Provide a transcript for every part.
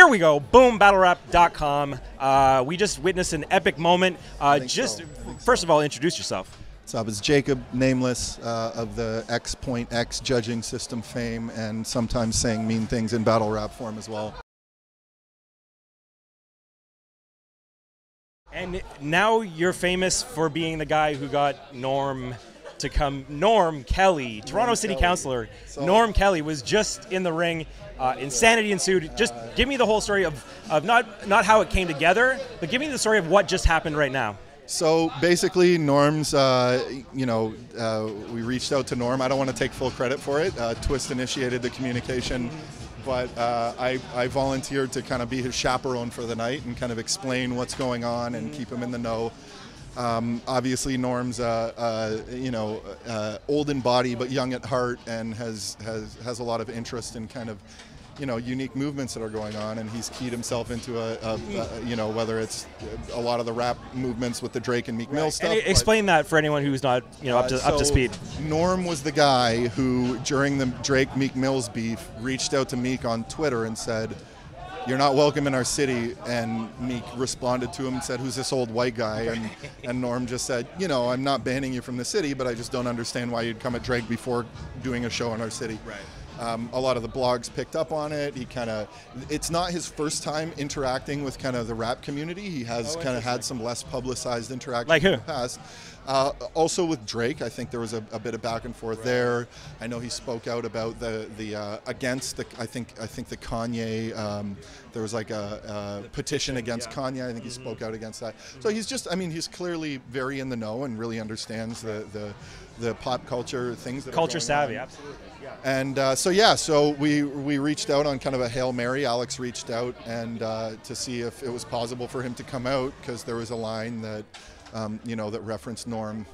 here we go. Boom, battlerap.com. We just witnessed an epic moment. First of all, introduce yourself. What's up? It's Jacob, Nameless, of the X.X judging system fame, and sometimes saying mean things in battle rap form as well. And now you're famous for being the guy who got Norm to come. Norm Kelly, Toronto City Councillor. Norm Kelly was just in the ring. Insanity ensued. Just give me the whole story of not how it came together, but give me the story of what just happened right now. So basically, Norm's, we reached out to Norm. I don't want to take full credit for it. Twist initiated the communication, but I volunteered to kind of be his chaperone for the night and kind of explain what's going on and keep him in the know. Obviously, Norm's, old in body but young at heart, and has a lot of interest in kind of, unique movements that are going on, and he's keyed himself into whether it's a lot of the rap movements with the Drake and Meek Mill stuff. And explain that for anyone who's not, up to speed. Norm was the guy who, during the Drake Meek Mill's beef, reached out to Meek on Twitter and said, "You're not welcome in our city," and Meek responded to him and said, "Who's this old white guy?" And Norm just said, "I'm not banning you from the city, but I just don't understand why you'd come at Drake before doing a show in our city." Right. A lot of the blogs picked up on it. It's not his first time interacting with kind of the rap community. He has kind of had some less publicized interactions like in the past. Also with Drake, I think there was a bit of back and forth there. I know he spoke out about against the I think the Kanye. There was like a petition against Kanye. I think he spoke out against that. So he's just, he's clearly very in the know and really understands the pop culture things that culture are going savvy, on. absolutely. And so we reached out on kind of a Hail Mary. Alex reached out and to see if it was possible for him to come out, because there was a line that that referenced Norm.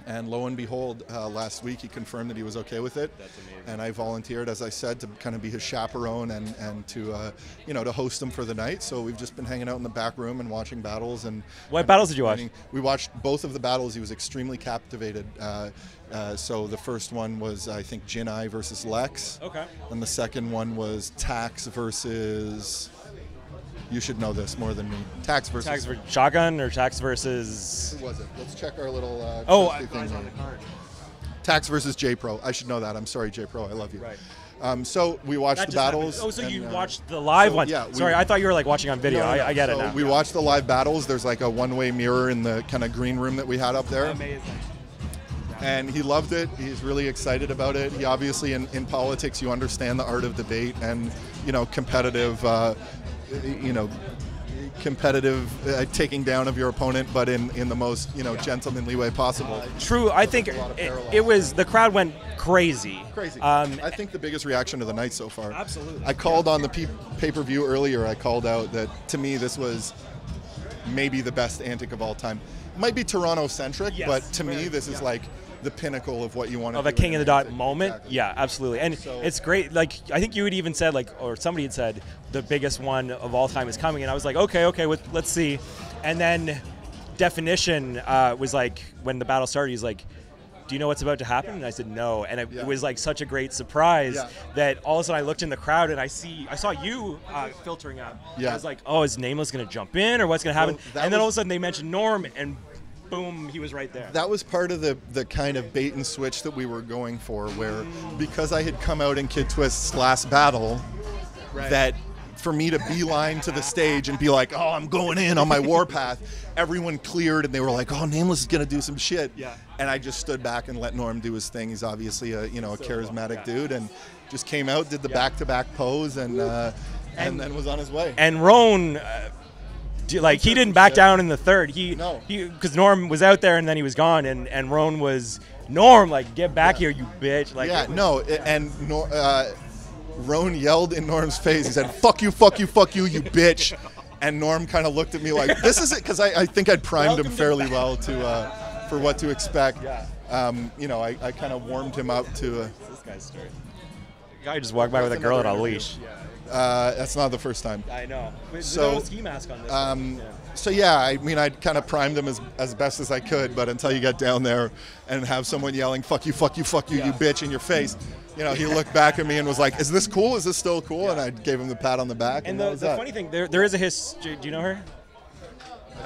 And lo and behold, last week he confirmed that he was okay with it. That's amazing. And I volunteered, as I said, to kind of be his chaperone and to to host him for the night. So we've just been hanging out in the back room and watching battles. And what battles did you watch? We watched both of the battles. He was extremely captivated. So the first one was, I think, Jinai versus Lex. Okay. And the second one was Tax versus... You should know this more than me. Tax versus Shotgun, or Tax versus... Who was it? Let's check our little... thing on the card. Tax versus J-Pro. I should know that. I'm sorry, J-Pro. I love you. Right. So we watched the battles. Happened. Oh, so you watched the live one? Yeah. Sorry, I thought you were like watching on video. No. I get it now. We watched the live battles. There's like a one-way mirror in the kind of green room that we had up there. Amazing. And he loved it. He's really excited about it. He obviously, in politics, you understand the art of debate and, competitive... taking down of your opponent, but in the most gentlemanly way possible. True. I think it was, the crowd went crazy. I think the biggest reaction of the night so far. Absolutely. I called on the pay-per-view earlier. I called out that, to me, this was maybe the best antic of all time. Might be Toronto-centric, but to me, this is like the pinnacle of what you want to do. Of a king of the dot moment. Exactly. Yeah, absolutely. And it's great. Like, I think you had even said, or somebody had said, the biggest one of all time is coming. And I was like, okay, let's see. And then Definition was like, when the battle started, he's like, "Do you know what's about to happen?" And I said, "No." And it was like such a great surprise that all of a sudden I looked in the crowd and I saw you filtering up. Yeah. I was like, "Oh, is Nameless going to jump in, or what's going to happen?" And then all of a sudden they mentioned Norm, and boom, he was right there. That was part of the kind of bait and switch that we were going for, where because I had come out in Kid Twist's last battle, that for me to beeline to the stage and be like, "Oh, I'm going in on my warpath," everyone cleared and they were like, "Oh, Nameless is going to do some shit." Yeah. And I just stood back and let Norm do his thing. He's obviously a charismatic dude, and just came out, did the back-to-back pose, and then was on his way. And Roan... he didn't back down in the third. Because Norm was out there and then he was gone, and Roan was, "Norm, like, get back here, you bitch." Like, Roan yelled in Norm's face. He said, "Fuck you, fuck you, fuck you, you bitch." And Norm kind of looked at me like, "This is it," because I think I'd primed him fairly well for what to expect. Yeah. I kind of warmed him up to. This guy's story. Guy just walked by with a girl on a leash. That's not the first time. I know. So, no ski mask on this one. So yeah, I mean, I kind of primed them as best as I could, but until you get down there and have someone yelling, fuck you, fuck you, fuck you, you bitch, in your face, you know, he looked back at me and was like, is this cool? Is this still cool? And I gave him the pat on the back. And the funny thing, there is a history. Do you know her?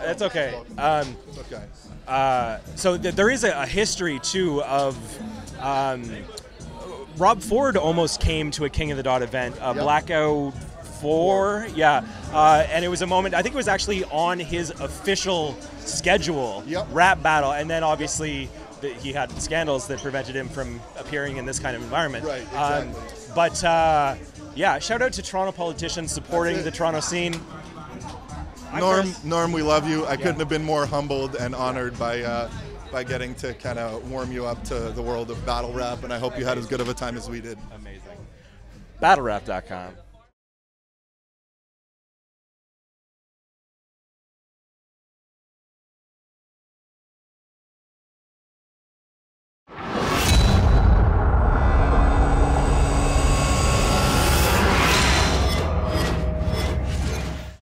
That's okay. It's okay. So there is a history, too, of... Rob Ford almost came to a King of the Dot event, Blackout 4, and it was a moment, I think it was actually on his official schedule, rap battle, and then obviously he had scandals that prevented him from appearing in this kind of environment. Right, exactly. But shout out to Toronto politicians supporting the Toronto scene. Norm, we love you. I couldn't have been more humbled and honored by getting to kind of warm you up to the world of battle rap, and I hope you had as good of a time as we did. Amazing. BattleRap.com.